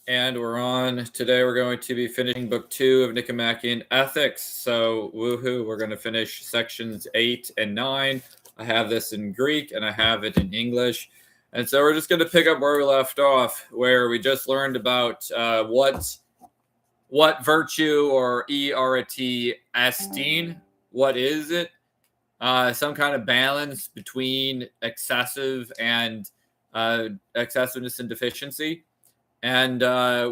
And we're on. Today we're going to be finishing book 2 of Nicomachean Ethics. So, woohoo, we're going to finish sections 8 and 9. I have this in Greek and I have it in English. And so we're just going to pick up where we left off, where we just learned about what virtue or esteem, what is it? Some kind of balance between excessiveness and deficiency. And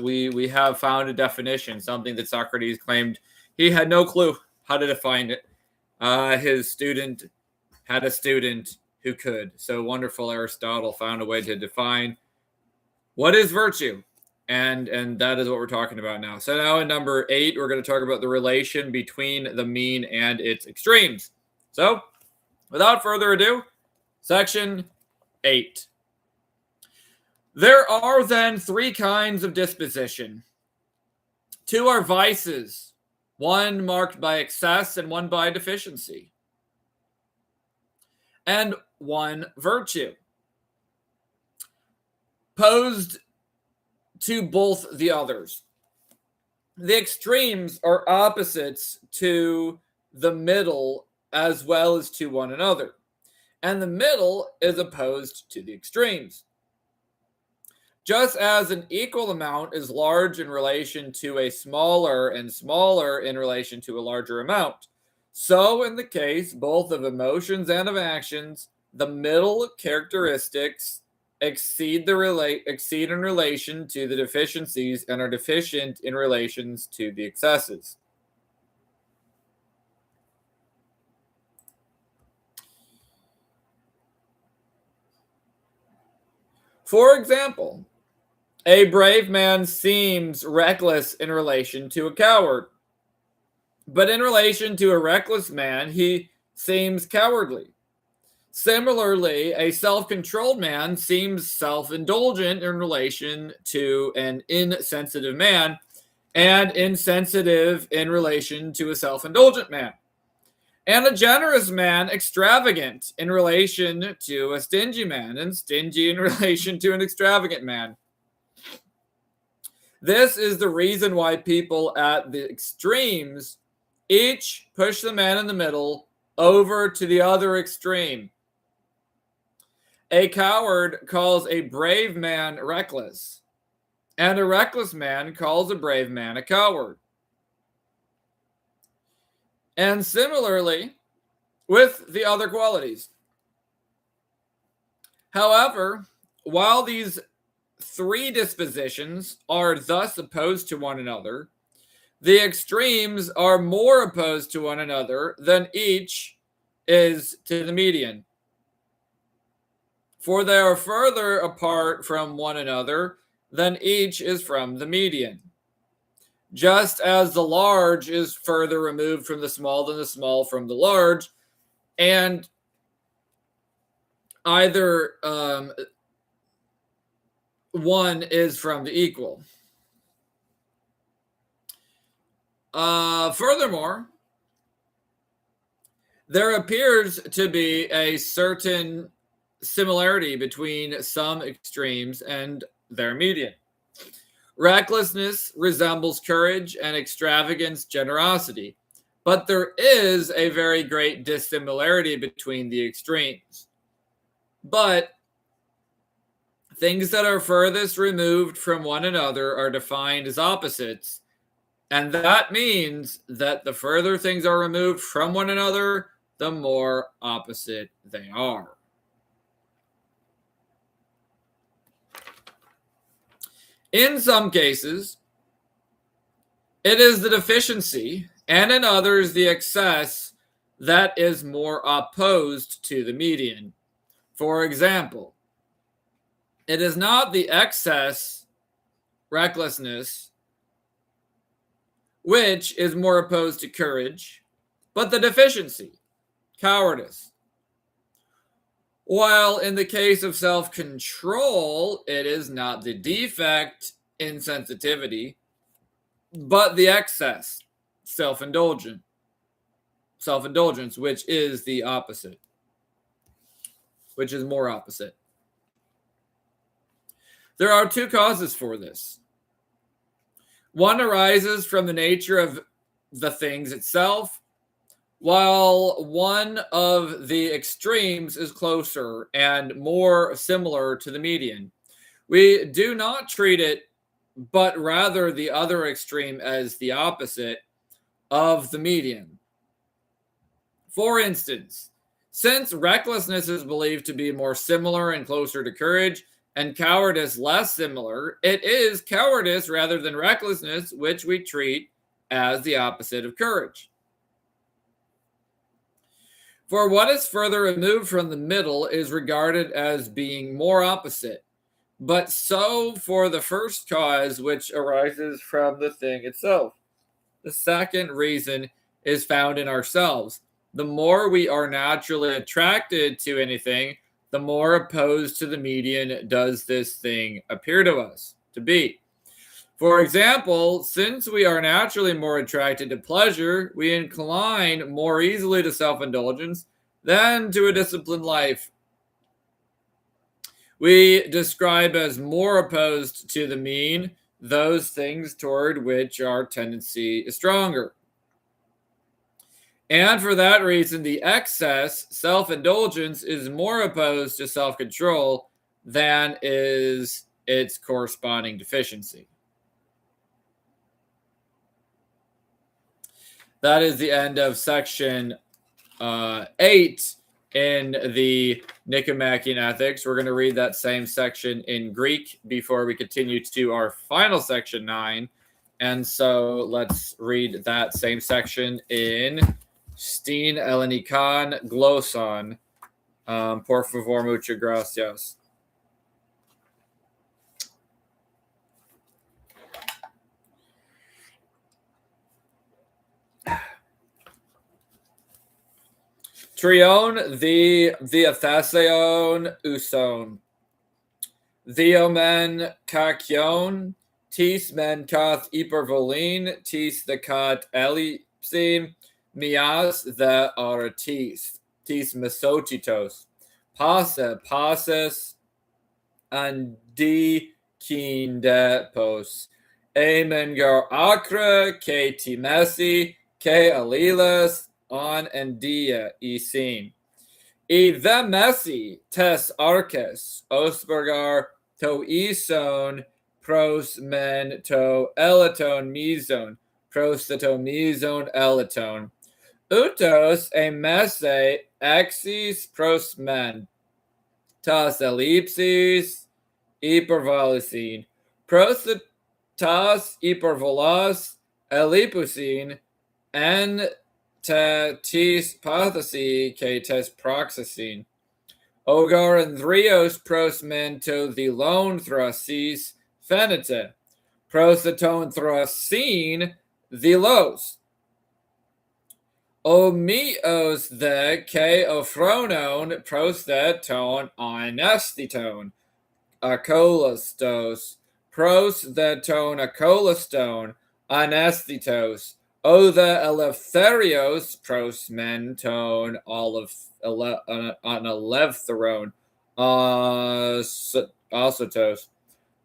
we have found a definition, something that Socrates claimed he had no clue how to define it. His student had a student who could. So wonderful Aristotle found a way to define what is virtue. And that is what we're talking about now. So now in number 8, we're going to talk about the relation between the mean and its extremes. So without further ado, section 8. There are then 3 kinds of disposition. 2 are vices, one marked by excess and one by deficiency, and 1 virtue, posed to both the others. The extremes are opposites to the middle as well as to one another, and the middle is opposed to the extremes. Just as an equal amount is large in relation to a smaller and smaller in relation to a larger amount, so in the case both of emotions and of actions, the middle characteristics exceed in relation to the deficiencies and are deficient in relations to the excesses. For example, a brave man seems reckless in relation to a coward, but in relation to a reckless man, he seems cowardly. Similarly, a self-controlled man seems self-indulgent in relation to an insensitive man, and insensitive in relation to a self-indulgent man. And a generous man extravagant in relation to a stingy man, and stingy in relation to an extravagant man. This is the reason why people at the extremes each push the man in the middle over to the other extreme. A coward calls a brave man reckless, and a reckless man calls a brave man a coward. And similarly with the other qualities. However, while these 3 dispositions are thus opposed to one another, the extremes are more opposed to one another than each is to the median. For they are further apart from one another than each is from the median. Just as the large is further removed from the small than the small from the large, and either one is from the equal. Furthermore, there appears to be a certain similarity between some extremes and their median. Recklessness resembles courage and extravagance generosity, but there is a very great dissimilarity between the extremes. But things that are furthest removed from one another are defined as opposites, and that means that the further things are removed from one another, the more opposite they are. In some cases, it is the deficiency, and in others, the excess that is more opposed to the median. For example, it is not the excess, recklessness, which is more opposed to courage, but the deficiency, cowardice. While in the case of self-control, it is not the defect, insensitivity, but the excess, self-indulgence, which is the opposite, which is more opposite. There are 2 causes for this. One arises from the nature of the things itself, while one of the extremes is closer and more similar to the median. We do not treat it, but rather the other extreme as the opposite of the median. For instance, since recklessness is believed to be more similar and closer to courage, and cowardice less similar, it is cowardice rather than recklessness which we treat as the opposite of courage. For what is further removed from the middle is regarded as being more opposite, but so for the first cause which arises from the thing itself. The second reason is found in ourselves. The more we are naturally attracted to anything, the more opposed to the median does this thing appear to us to be. For example, since we are naturally more attracted to pleasure, we incline more easily to self-indulgence than to a disciplined life. We describe as more opposed to the mean those things toward which our tendency is stronger. And for that reason, the excess, self-indulgence, is more opposed to self-control than is its corresponding deficiency. That is the end of section 8 in the Nicomachean Ethics. We're going to read that same section in Greek before we continue to our final section 9. And so let's read that same section in Stin Elenikan Glosson. Por favor, muchas gracias. Trion the thethesion uson. Theomen kakion, tis men kath hypervolin, tis the kat ellipsin, mias the aratis, tis mesotitos, passes, andi kindepos, emengar acre, ke timesi, ke alilas, on and dia isin. E the messi tes arches ospergar to ison pros men to elaton meson pros to meson elaton utos a messe exis pros men tas ellipsis hypervolusin pros tas hypervolas ellipusin and tis pathasi ke tes proxysin. Ogar and thrios pros men to the lone thrasis phenite. Pros the tone thrasin the los. Omios the ke ophronon pros the tone onestitone. Acolastos. Pros the tone acolastone. Onestitos. O the eleftherios pros menton on eleftheron osotos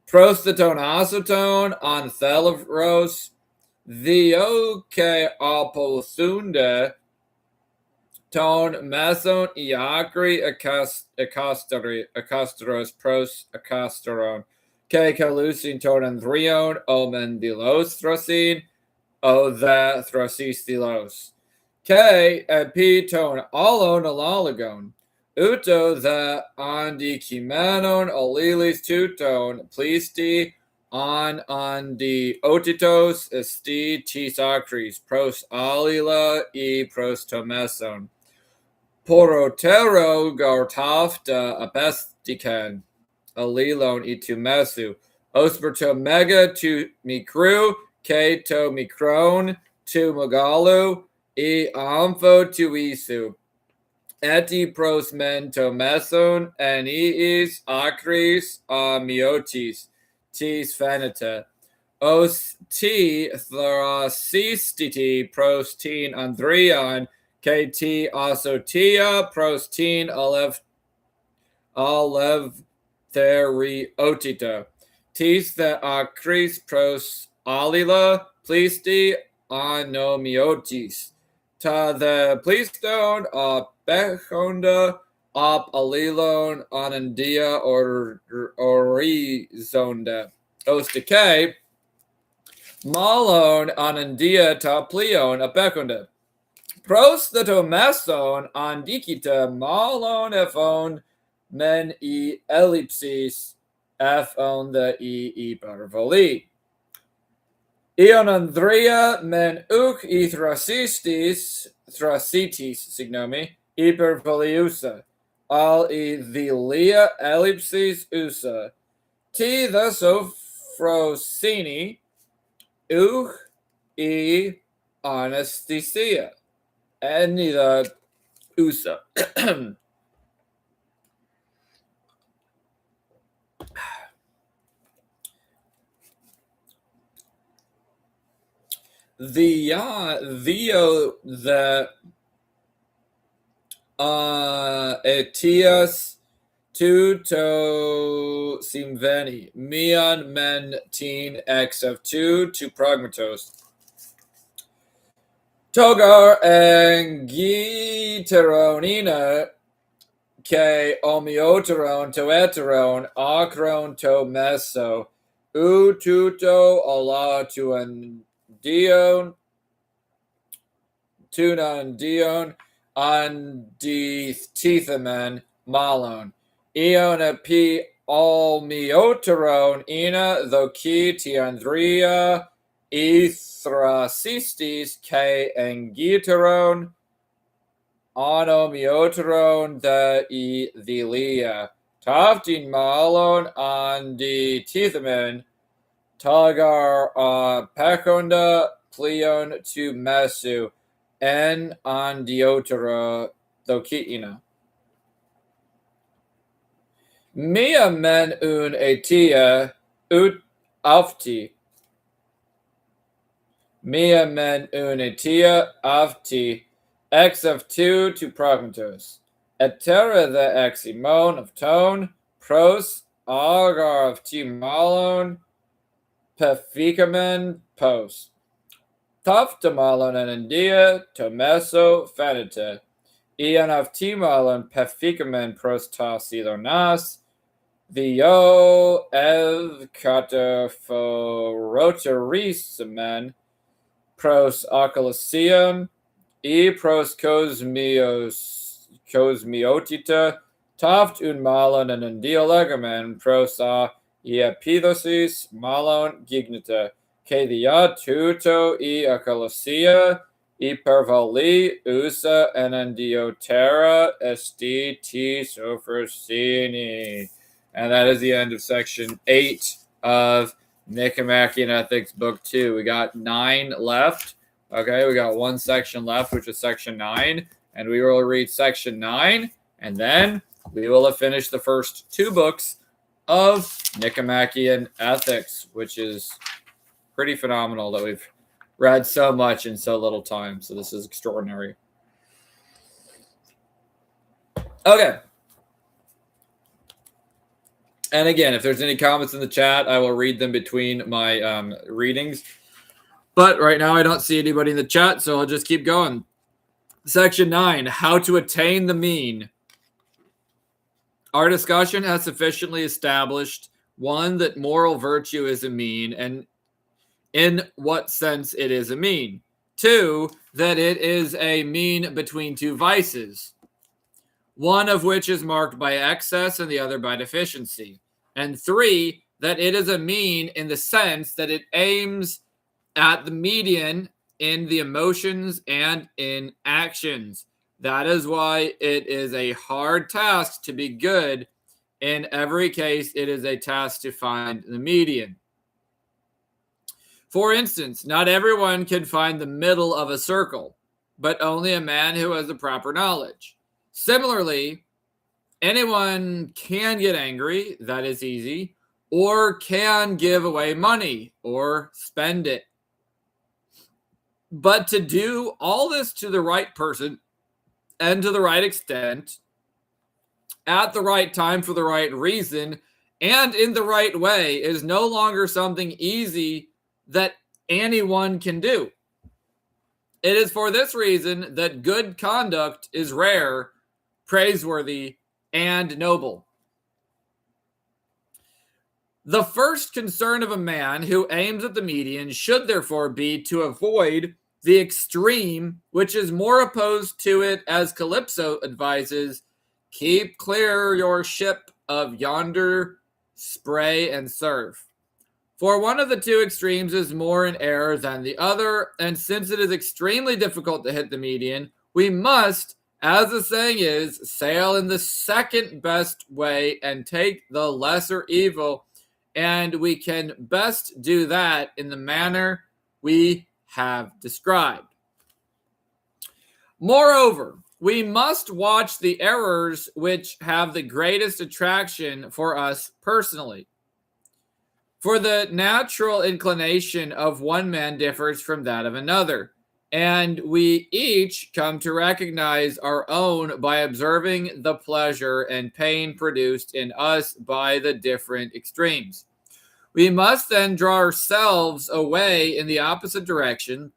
pros the tone osotone on theleros the oke apothunda tone meson iacri acosteros pros acosteron ke calusin tone andrion omen dilos throsin O the throsistilos. K epi tone alon alalagon. Uto the andikimanon olilis tuton plisti on the otitos esti tis acris pros alila e pros tomeson. Porotero gartafta apestican alilon e tumesu. Osperto mega tu mikru K to mikron to magalu e ampho to isu. Eti pros men to meson and iis acris miotis tis phenita. Os t thrasistiti pros teen andrion kt asotia pros teen alev theriotita. Tis the acris pros alila plisti anomiotis. Ta the pliston bechonda op alilon anandia or orizonda. Ostike malon anandia ta plion apecunda. Pros the tomason andicita malon ephon men e ellipsis ephon the hypervoli. Ion Andrea men uc e thrasitis signomi hypervoliusa al e vilia ellipsis usa t the sophrosini uch e anesthesia and the USA. The etias tuto simveni mian men teen x of 2 to pragmatos togar angiteronina ke omioteron to eteron acron to meso u tuto ala to an dion tunan dion andithethamen malon eon epi olmioteron ina thoki tiandria ethrasistis ke angiteron anomioteron the thilia taftin malon andithethamen tagar pecunda plion to mesu en andiotera thokiina. Mia men un etia ut afti. Mia men un etia afti x of 2 to pragmatos. Etera the eximon of tone pros agar of t malon Peficamen post. Taftamalon anandia tomeso fanita. Ion of timalon peficamen prostasilonas. Theo ev cataphoropterisamen pros oculacion. E pros cosmiotita. Taft un malon anandia legamen pros Iepidosis malon gignita, Kedia tuto e acalacia, hypervoli usa enandiotera esti t sophrosini. And that is the end of section 8 of Nicomachean Ethics, book 2. We got 9 left. Okay, we got one section left, which is section 9. And we will read section 9, and then we will have finished the first 2 books of Nicomachean Ethics, which is pretty phenomenal that we've read so much in so little time. So this is extraordinary. Okay. And again, if there's any comments in the chat, I will read them between my readings. But right now I don't see anybody in the chat, so I'll just keep going. Section 9, how to attain the mean. Our discussion has sufficiently established, 1, that moral virtue is a mean, and in what sense it is a mean. 2, that it is a mean between 2 vices, one of which is marked by excess and the other by deficiency. And 3, that it is a mean in the sense that it aims at the median in the emotions and in actions. That is why it is a hard task to be good. In every case, it is a task to find the median. For instance, not everyone can find the middle of a circle, but only a man who has the proper knowledge. Similarly, anyone can get angry, that is easy, or can give away money or spend it. But to do all this to the right person and to the right extent, at the right time for the right reason, and in the right way is no longer something easy, that anyone can do. It is for this reason that good conduct is rare, praiseworthy, and noble. The first concern of a man who aims at the median should therefore be to avoid the extreme, which is more opposed to it, as Calypso advises, keep clear your ship of yonder spray and surf. For one of the two extremes is more in error than the other, and since it is extremely difficult to hit the median, we must, as the saying is, sail in the second best way and take the lesser evil, and we can best do that in the manner we have described. Moreover, we must watch the errors which have the greatest attraction for us personally. For the natural inclination of one man differs from that of another, and we each come to recognize our own by observing the pleasure and pain produced in us by the different extremes. We must then draw ourselves away in the opposite direction,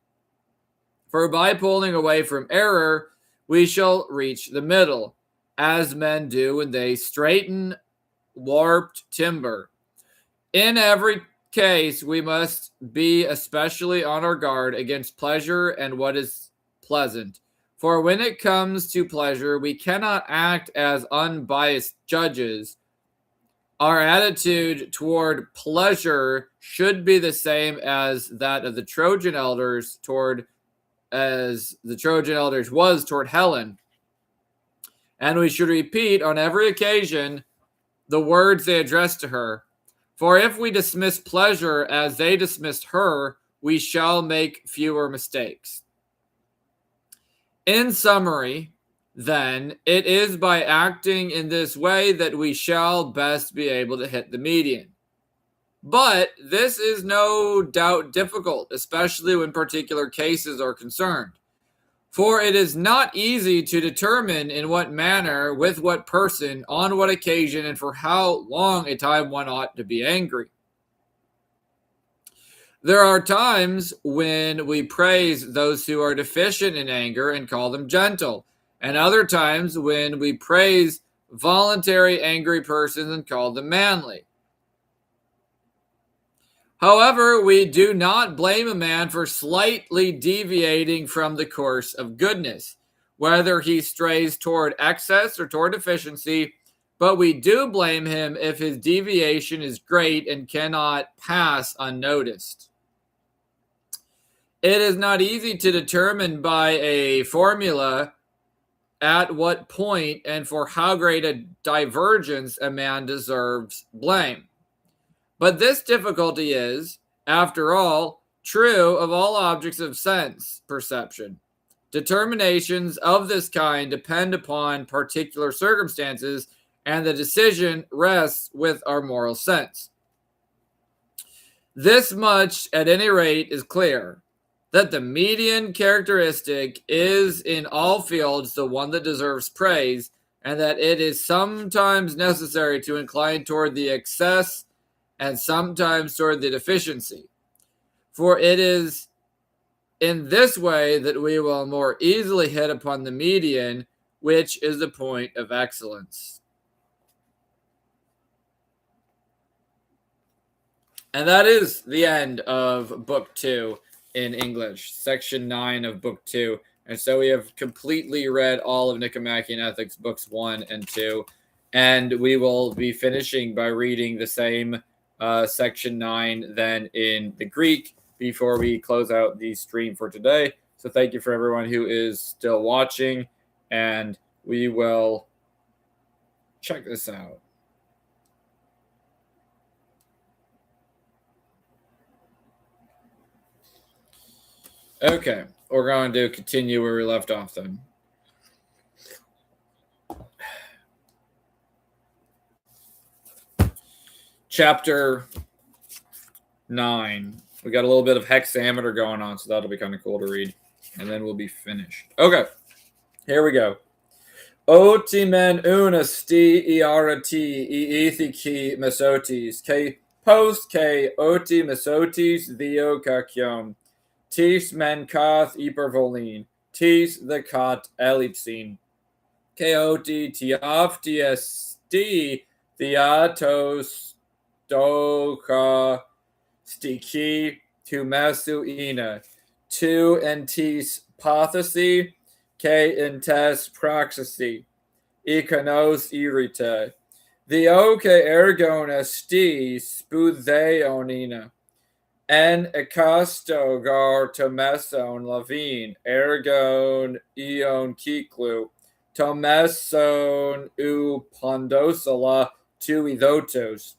for by pulling away from error, we shall reach the middle, as men do when they straighten warped timber. In every case, we must be especially on our guard against pleasure and what is pleasant. For when it comes to pleasure, we cannot act as unbiased judges. Our attitude toward pleasure should be the same as that of the Trojan elders was toward Helen. And we should repeat on every occasion the words they addressed to her. For if we dismiss pleasure as they dismissed her, we shall make fewer mistakes. In summary, then, it is by acting in this way that we shall best be able to hit the median. But this is no doubt difficult, especially when particular cases are concerned. For it is not easy to determine in what manner, with what person, on what occasion, and for how long a time one ought to be angry. There are times when we praise those who are deficient in anger and call them gentle, and other times when we praise voluntary angry persons and call them manly. However, we do not blame a man for slightly deviating from the course of goodness, whether he strays toward excess or toward deficiency, but we do blame him if his deviation is great and cannot pass unnoticed. It is not easy to determine by a formula at what point and for how great a divergence a man deserves blame. But this difficulty is, after all, true of all objects of sense perception. Determinations of this kind depend upon particular circumstances, and the decision rests with our moral sense. This much, at any rate, is clear, that the median characteristic is in all fields the one that deserves praise, and that it is sometimes necessary to incline toward the excess and sometimes toward the deficiency. For it is in this way that we will more easily hit upon the median, which is the point of excellence. And that is the end of Book 2 in English, Section 9 of Book 2. And so we have completely read all of Nicomachean Ethics, Books 1 and 2. And we will be finishing by reading the same Section 9 then in the Greek before we close out the stream for today. So thank you for everyone who is still watching, and we will check this out. Okay, we're going to continue where we left off then. Chapter 9. We got a little bit of hexameter going on, so that'll be kind of cool to read. And then we'll be finished. Okay, here we go. Oti men una sti iarati iithiki mesotis, ke Post K oti mesotis theo kakion. Tis men kath hypervolene. Tis the kat ellipsine. Koti tiaftiesti theatos doka stiki to masuina. Tu entis pathesi k entes praxisi. Ikonos irite. Theoke ergon esti sputheonina. En ecasto gar tomeson lavine, ergon ion kiklu, tomeson u pondosala tu idotos.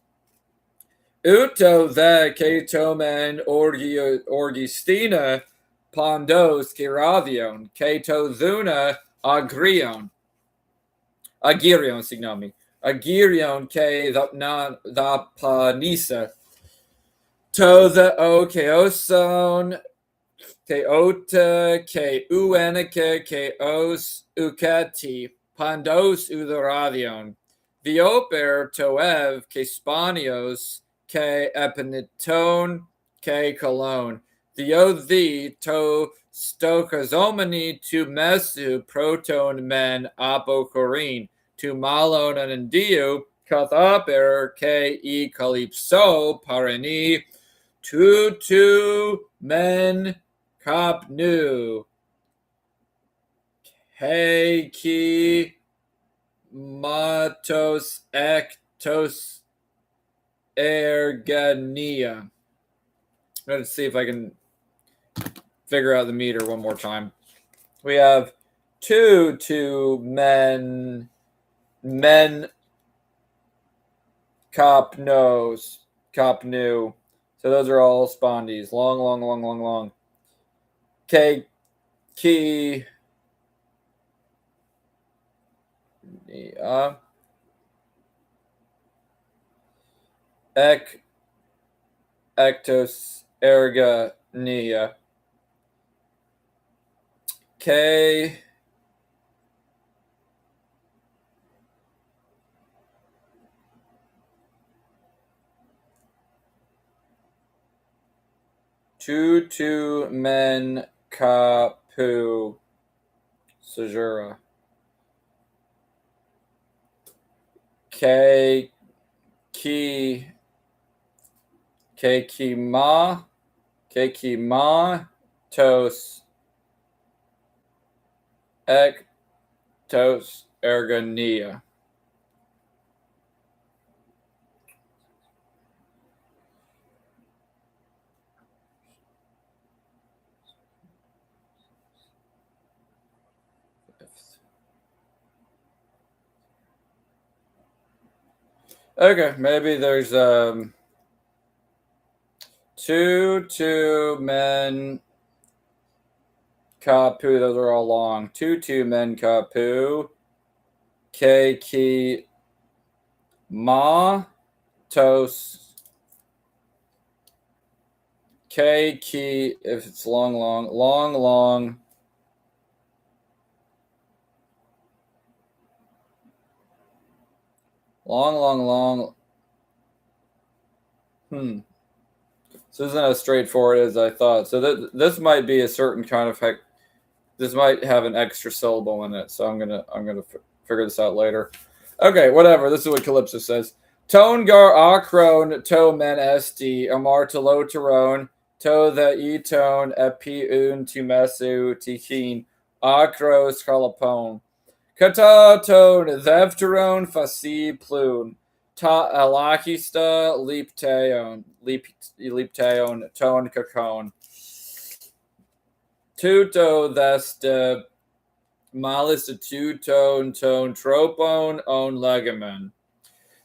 Uto the ketomen orgistina pondos kiradion, ketozuna agrion, agirion signami, agirion ke the panisa. To the o keoson keota ke uenike ke os uketi pandos udoradion. Vioper toev ke spanios ke epiniton ke colon. Theothi to stokazomani to mesu proton men apocorin to malon and diu kathaper ke e calypso parani tutu men kapnu heiki matos ektos ergania. Let's see if I can figure out the meter one more time. We have two men kapnu. So those are all spondies. Long. K key ectos erga nia. K two men kapu Sejura. K ma tos ectos ergonia. Okay, maybe there's two men kapu. Those are all long. Two men kapu. Ki ma tos. Ki if it's long. Long. So this isn't as straightforward as I thought. So this might be a certain kind of heck. This might have an extra syllable in it. So I'm gonna figure this out later. Okay, whatever. This is what Calypso says. Ton gar akron to men esti amartoloteron to the eton epi un tumesu tikin akros kalapon. Kata ton thefteron fasi plun. Ta alakista lipteon ton kakon. Tuto theste malis tuton ton tropon on legamen.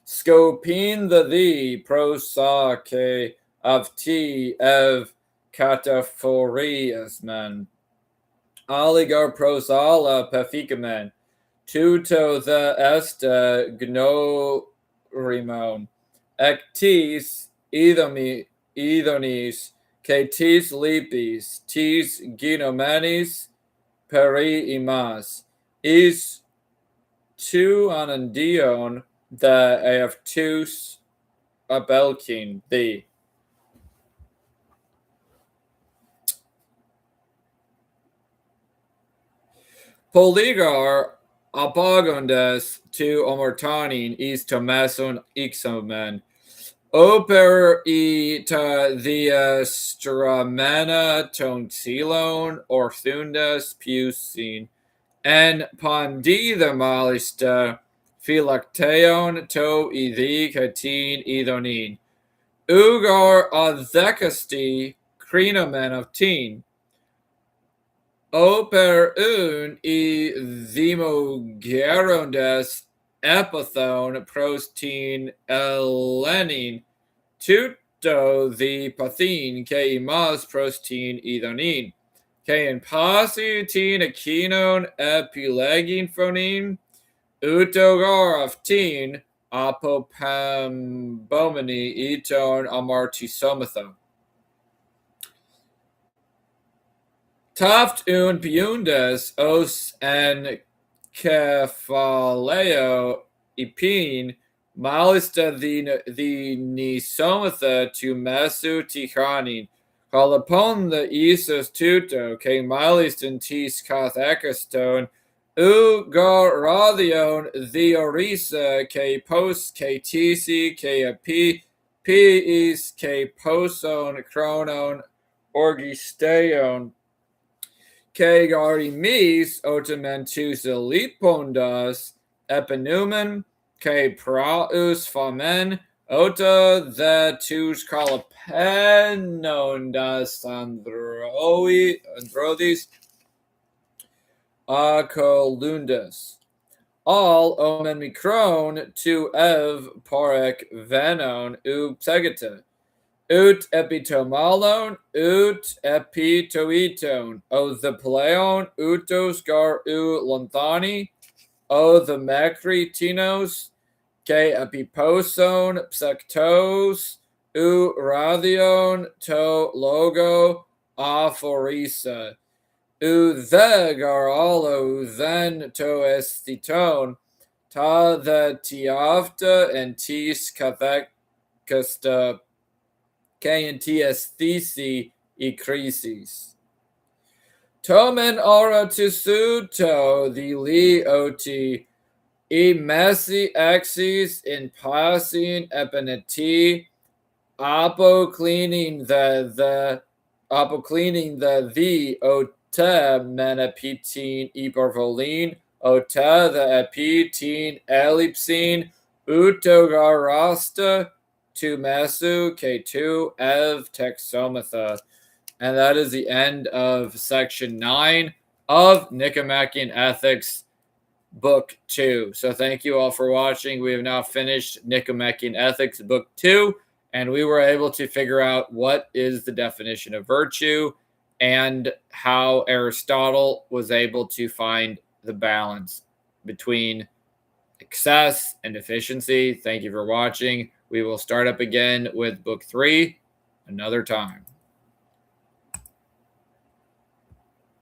Scopin the prosake of t ev cataphorias men. Oligar prosala peficamen. Tuto the este gnorimon. Ectis idonis tis lipis tis ginomanis peri imas. Is tu anandion the aftus Abelkin thee. Poligar apagondes tu omortanin is tomason ixomen. Oper ita dia stramena tonsilon orthundas pusin. En pondi the malista phylacteon to ithi catin idonin. Ugar adhecasti crinomen of teen. Oper un I thimogerondes epithon prostin elenin tuto the pathin ke imas prostin idonin. Ke in pasi tin akinon epilegin phonin utogar of tin apopambomini iton amartisomatho. Taft un piundes os en kephaleo ipin malista the nisomatha to mesu tichanin kalapon the isos tuto ke malistin tis kathekaston ugaradion the orisa ke post ke tisi ke api is ke poson chronon orgisteon ke garimis otamentus elipondas epinumen ke praus famen ota the tus calapenondas androdis acolundas. All omen micron to ev parek venon u psegata. Ut epitomalon, ut epitoeton, o the pleon, utos gar u lonthani, o the macritinos, ke epiposon, psectos, u rathion, to logo, aphorisa, u the garalo, then to estiton, ta the tiafta, and tis cathecasta, K and T S thesi e crisis. Tomen ora tisuto the li oti e messi axis in passing epineti apo cleaning the ota menapitin ipervolin ota the epitin ellipsine utogarasta to mesu K2 ev texomatha. And that is the end of section 9 of Nicomachean Ethics, book 2. So thank you all for watching. We have now finished Nicomachean Ethics, book 2, and we were able to figure out what is the definition of virtue and how Aristotle was able to find the balance between excess and efficiency. Thank you for watching. We will start up again with book 3 another time.